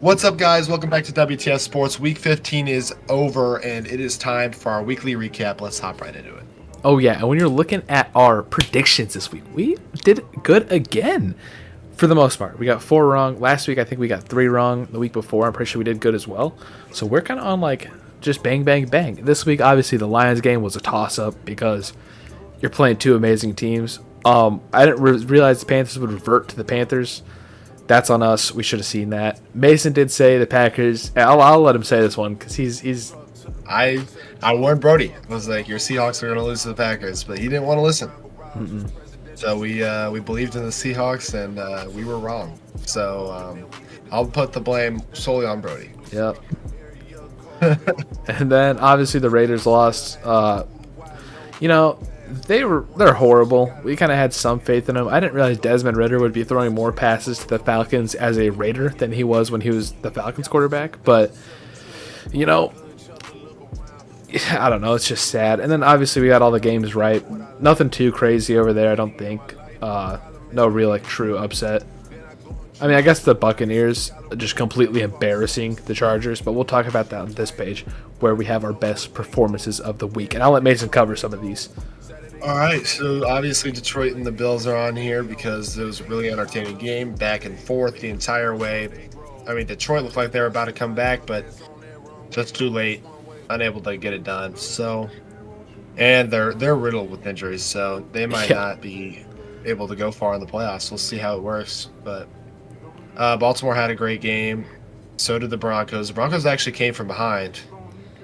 What's up, guys? Welcome back to WTS Sports. Week 15 is over, and it is time for our weekly recap. Let's hop right into it. Oh, yeah. And when you're looking at our predictions this week, we did good again for the most part. We got 4 wrong. Last week, I think we got 3 wrong. The week before, I'm pretty sure we did good as well. So we're kind of on just bang, bang, bang. This week, obviously, the Lions game was a toss-up because you're playing 2 amazing teams. I didn't realize the Panthers would revert to the Panthers. That's on us. We should have seen that. Mason did say the Packers. I'll let him say this one because he's. I warned Brody. I was like, your Seahawks are going to lose to the Packers, but he didn't want to listen. So we believed in the Seahawks, and we were wrong. So I'll put the blame solely on Brody. Yep. And then obviously the Raiders lost. They're horrible. We kind of had some faith in them. I didn't realize Desmond Ridder would be throwing more passes to the Falcons as a Raider than he was when he was the Falcons quarterback. But, I don't know. It's just sad. And then obviously we got all the games right. Nothing too crazy over there, I don't think. No real true upset. I mean, I guess the Buccaneers are just completely embarrassing the Chargers, but we'll talk about that on this page where we have our best performances of the week. And I'll let Mason cover some of these. All right, so obviously Detroit and the Bills are on here because it was a really entertaining game, back and forth the entire way. I mean, Detroit looked like they were about to come back, but just too late, unable to get it done. So, and they're riddled with injuries, so they might not be able to go far in the playoffs. We'll see how it works. But Baltimore had a great game. So did the Broncos. The Broncos actually came from behind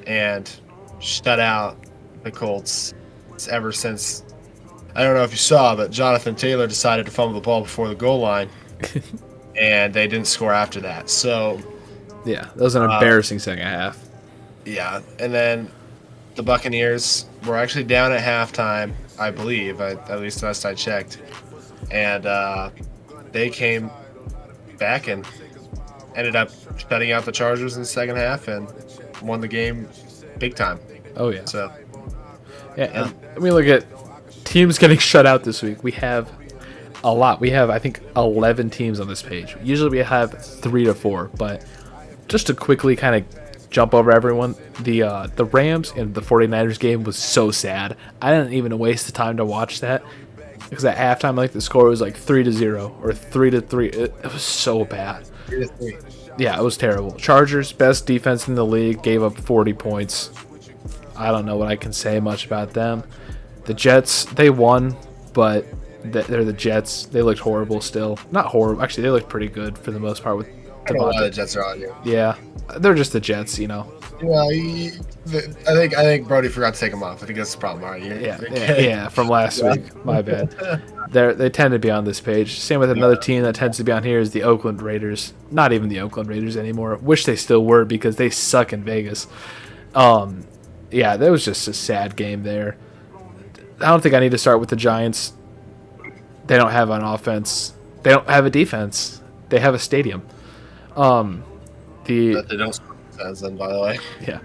and shut out the Colts. Ever since, I don't know if you saw, but Jonathan Taylor decided to fumble the ball before the goal line, and they didn't score after that. So, yeah, that was an embarrassing second half. Yeah, and then the Buccaneers were actually down at halftime, I believe, at least last I checked, and they came back and ended up shutting out the Chargers in the second half and won the game big time. Oh yeah. So. Yeah, I mean, look at teams getting shut out this week. We have a lot. We have, I think, 11 teams on this page. Usually we have 3 to 4, but just to quickly kind of jump over everyone, the Rams and the 49ers game was so sad. I didn't even waste the time to watch that because at halftime, the score was 3-0 or 3-3. It was so bad. 3-3. Yeah, it was terrible. Chargers, best defense in the league, gave up 40 points. I don't know what I can say much about them. The Jets, they won, but they're the Jets. They looked horrible still. Not horrible. Actually, they looked pretty good for the most part. With I don't know why the Jets are on here. Yeah, they're just the Jets, Well, I think Brody forgot to take them off. I think that's the problem. All right, yeah, from last week. My bad. They tend to be on this page. Same with another team that tends to be on here is the Oakland Raiders. Not even the Oakland Raiders anymore. Wish they still were because they suck in Vegas. Yeah, that was just a sad game there. I don't think I need to start with the Giants. They don't have an offense. They don't have a defense. They have a stadium. They don't score defense, then, by the way. Yeah.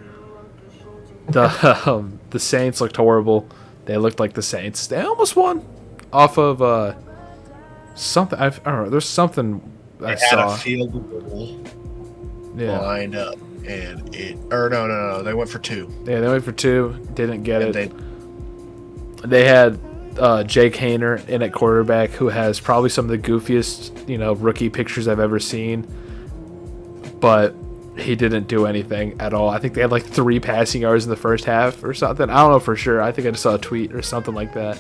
The Saints looked horrible. They looked like the Saints. They almost won off of something. I don't know. There's something I saw. They had a field goal lined up. No. They went for 2. Yeah, they went for 2. Didn't get it. They had Jake Hayner in at quarterback, who has probably some of the goofiest, rookie pictures I've ever seen. But he didn't do anything at all. I think they had 3 passing yards in the first half or something. I don't know for sure. I think I just saw a tweet or something like that.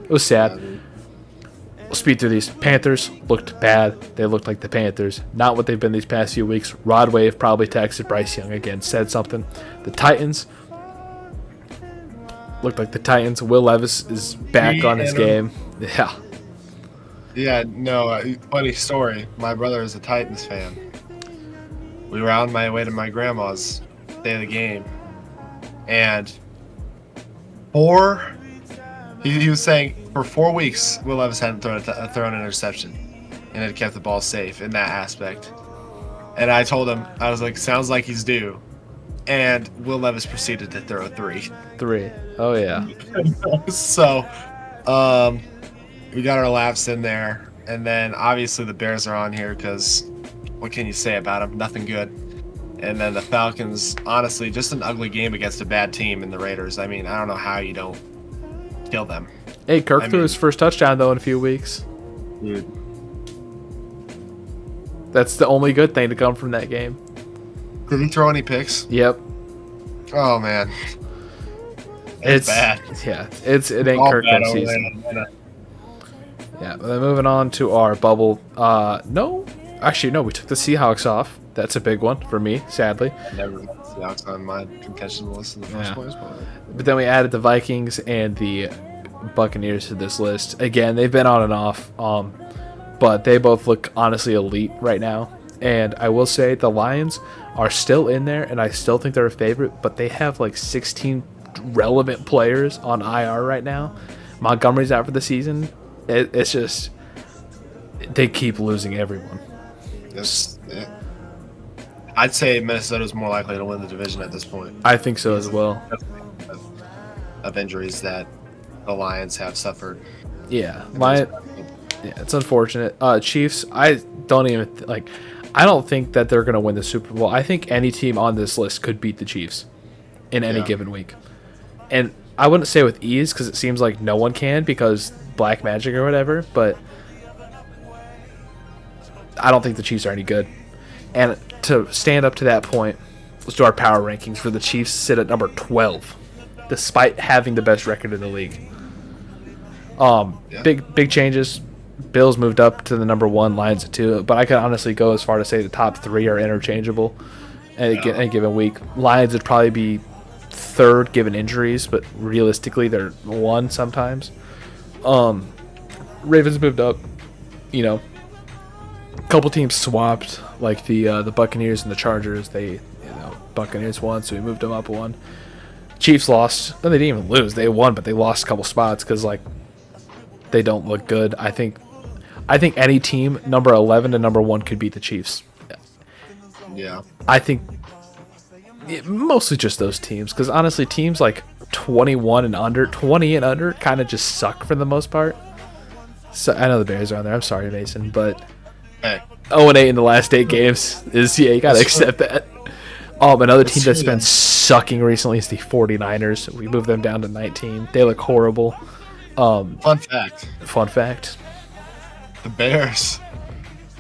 It was sad. We'll speed through these. Panthers looked bad. They looked like the Panthers. Not what they've been these past few weeks. Rod Wave probably texted Bryce Young again, said something. The Titans looked like the Titans. Will Levis is back on his game. Yeah. Yeah, no, funny story. My brother is a Titans fan. We were on my way to my grandma's day of the game. And he was saying for 4 weeks, Will Levis hadn't thrown an interception and had kept the ball safe in that aspect. And I told him, I was like, sounds like he's due. And Will Levis proceeded to throw 3. 3. Oh, yeah. So, we got our laps in there. And then, obviously, the Bears are on here because what can you say about them? Nothing good. And then the Falcons, honestly, just an ugly game against a bad team in the Raiders. I mean, I don't know how you don't kill them. Hey, Kirk threw his first touchdown, though, in a few weeks. Dude. That's the only good thing to come from that game. Did he throw any picks? Yep. Oh, man. It's bad. Yeah, it ain't Kirk this season. Yeah, then moving on to our bubble. No, actually, no, we took the Seahawks off. That's a big one for me, sadly. I never had the Seahawks on my contention list in the first place. But then we added the Vikings and the Buccaneers to this list. Again, they've been on and off, but they both look honestly elite right now. And I will say the Lions are still in there, and I still think they're a favorite, but they have like 16 relevant players on IR right now. Montgomery's out for the season. It's just they keep losing everyone. Yes, yeah. I'd say Minnesota's more likely to win the division at this point. I think so as well. Of injuries that the Lions have suffered. Yeah, it's unfortunate. Chiefs, I don't even I don't think that they're going to win the Super Bowl. I think any team on this list could beat the Chiefs in any given week. And I wouldn't say with ease because it seems like no one can because black magic or whatever, but I don't think the Chiefs are any good. And to stand up to that point, let's do our power rankings for the Chiefs sit at number 12, despite having the best record in the league. Big changes. Bills moved up to the number 1, Lions at 2, but I could honestly go as far to say the top 3 are interchangeable any given week. Lions would probably be 3rd given injuries, but realistically they're 1 sometimes. Ravens moved up. You know, a couple teams swapped, like the Buccaneers and the Chargers. Buccaneers won, so we moved them up 1. Chiefs lost. No, they didn't even lose. They won, but they lost a couple spots because they don't look good. I think any team number 11 to number 1 could beat the Chiefs. Yeah. I think mostly just those teams because honestly, teams like 20 and under kind of just suck for the most part. So I know the Bears are on there. I'm sorry, Mason, but 0-8 in the last 8 games is you gotta accept that. Another team that's been sucking recently is the 49ers. We moved them down to 19. They look horrible. Fun fact. The Bears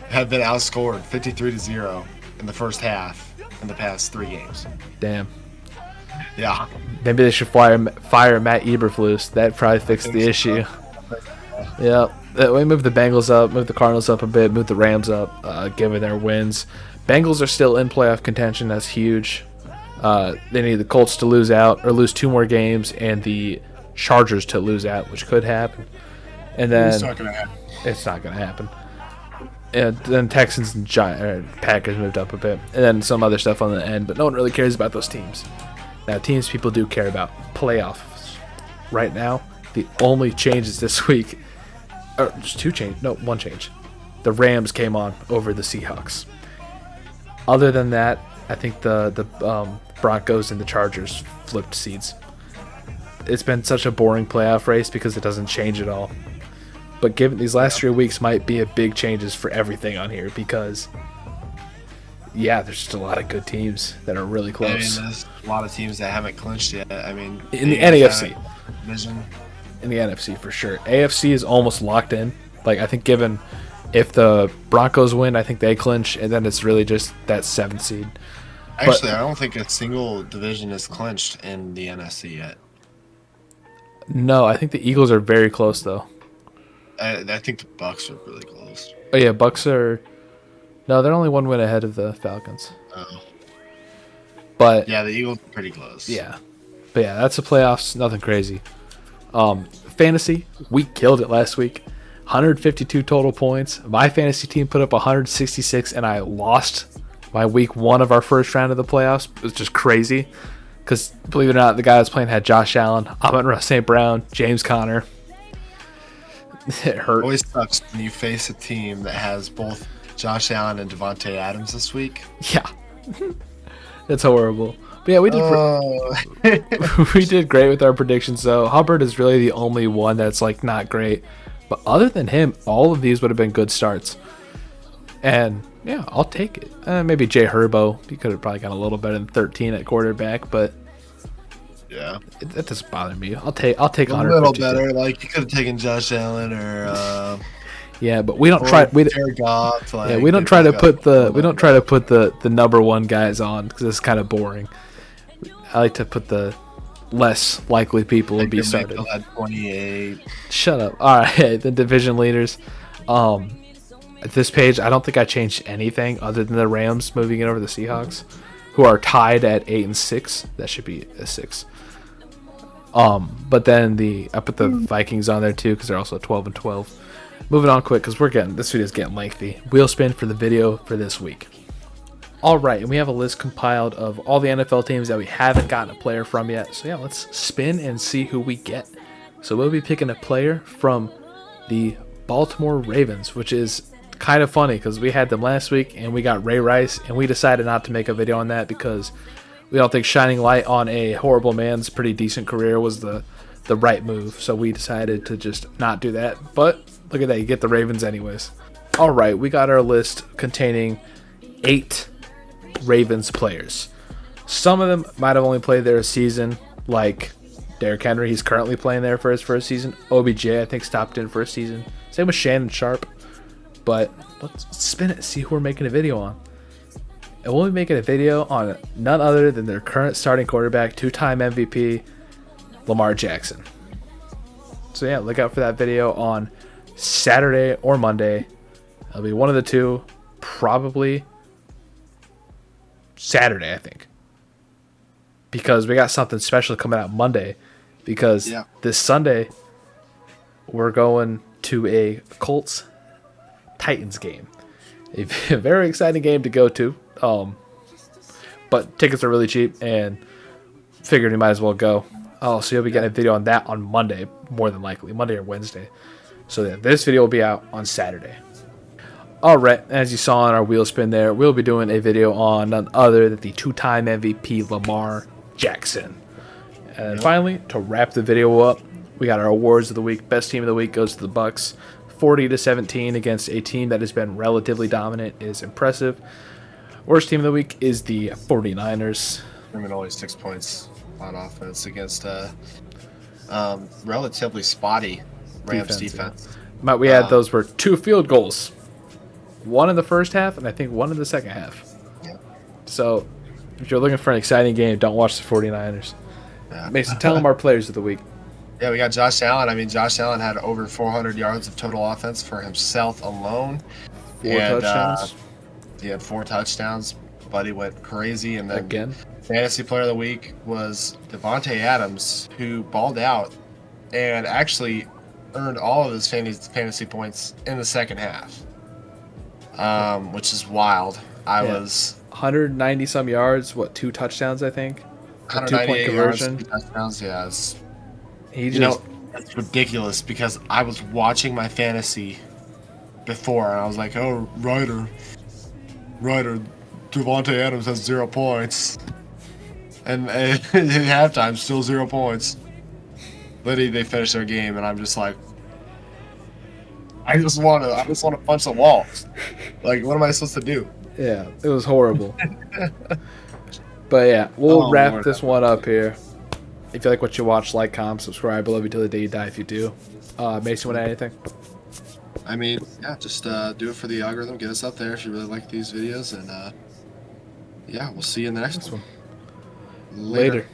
have been outscored 53-0 in the first half in the past 3 games. Damn. Yeah. Maybe they should fire Matt Eberflus. That probably fixed the issue. Yeah. We moved the Bengals up, moved the Cardinals up a bit, moved the Rams up, given their wins. Bengals are still in playoff contention. That's huge. They need the Colts to lose out or lose 2 more games and the Chargers to lose out, which could happen. And then it's not going to happen. It's not going to happen. And then Texans and Packers moved up a bit. And then some other stuff on the end, but no one really cares about those teams. Now, teams people do care about. Playoffs. Right now, the only changes this week are just 2 changes. No, 1 change. The Rams came on over the Seahawks. Other than that, I think the Broncos and the Chargers flipped seeds. It's been such a boring playoff race because it doesn't change at all. But given these last 3 weeks might be a big changes for everything on here because, there's just a lot of good teams that are really close. There's a lot of teams that haven't clinched yet. In the NFC. Division. In the NFC for sure. AFC is almost locked in. I think given if the Broncos win, I think they clinch, and then it's really just that 7th seed. Actually, I don't think a single division is clinched in the NFC yet. No, I think the Eagles are very close, though. I think the Bucks are really close. Oh, yeah, Bucks are... No, they're only 1 win ahead of the Falcons. Oh. But... Yeah, the Eagles are pretty close. Yeah. But yeah, that's the playoffs. Nothing crazy. Fantasy, we killed it last week. 152 total points. My fantasy team put up 166, and I lost my week 1 of our first round of the playoffs. It was just crazy. Because, believe it or not, the guy that's playing had Josh Allen, Amon-Ra St. Brown, James Conner. It hurt. It always sucks when you face a team that has both Josh Allen and Devontae Adams this week. Yeah. That's horrible. But yeah, we did we did great with our predictions, though. Hubbard is really the only one that's not great. But other than him, all of these would have been good starts. And Yeah, I'll take it. Maybe Jay Herbo. He could have probably got a little better than 13 at quarterback, but yeah, it doesn't bother me. I'll take a little better. Like you could have taken Josh Allen or yeah, but we don't try. Jared Goff. Like, yeah, we don't try to put the number one guys on because it's kind of boring. I like to put the less likely people to be started. At 28. Shut up. All right, the division leaders. At this page, I don't think I changed anything other than the Rams moving in over the Seahawks, who are tied at 8 and 6. That should be a 6. But then I put the Vikings on there too because they're also 12 and 12. Moving on quick because this video's getting lengthy. Wheel spin for the video for this week. All right, and we have a list compiled of all the NFL teams that we haven't gotten a player from yet. So yeah, let's spin and see who we get. So we'll be picking a player from the Baltimore Ravens, which is kind of funny because we had them last week and we got Ray Rice, and we decided not to make a video on that because we don't think shining light on a horrible man's pretty decent career was the right move. So we decided to just not do that. But look at that, you get the Ravens anyways. All right, we got our list containing 8 Ravens players. Some of them might have only played there a season, like Derrick Henry. He's currently playing there for his first season. OBJ, I think, stopped in for a season. Same with Shannon Sharp. But let's spin it and see who we're making a video on. And we'll be making a video on none other than their current starting quarterback, 2-time MVP, Lamar Jackson. So yeah, look out for that video on Saturday or Monday. It'll be one of the two, probably Saturday, I think. Because we got something special coming out Monday. Because this Sunday, we're going to a Colts Titans game. A very exciting game to go to. But tickets are really cheap and figured we might as well go. Oh, so you'll be getting a video on that on Monday, more than likely. Monday or Wednesday. So yeah, this video will be out on Saturday. Alright, as you saw on our wheel spin there, we'll be doing a video on none other than the 2-time MVP Lamar Jackson. And finally, to wrap the video up, we got our awards of the week. Best team of the week goes to the Bucks. 40-17 against a team that has been relatively dominant is impressive. Worst team of the week is the 49ers. I mean, only 6 points on offense against relatively spotty Rams defense. Yeah. We had those were 2 field goals. One in the first half, and I think one in the second half. Yeah. So, if you're looking for an exciting game, don't watch the 49ers. Yeah. Mason, tell them our players of the week. Yeah, we got Josh Allen. I mean, Josh Allen had over 400 yards of total offense for himself alone. 4 touchdowns. He had 4 touchdowns. Buddy went crazy. And then again, fantasy player of the week was Devontae Adams, who balled out and actually earned all of his fantasy points in the second half, which is wild. I was 190 some yards. 2 touchdowns? I think. 198 conversion. 2 touchdowns. Yeah. It's ridiculous because I was watching my fantasy before and I was like, oh, Ryder, Devontae Adams has 0 points. And at halftime, still 0 points. Literally, they finished their game and I'm just like, I just want to punch the wall. Like, what am I supposed to do? Yeah, it was horrible. But yeah, we'll wrap this one up here. If you like what you watch, like, comment, subscribe. I love you till the day you die if you do. Mason, want to add anything? I mean, yeah, just do it for the algorithm. Get us up there if you really like these videos. And, yeah, we'll see you in the next one. Later.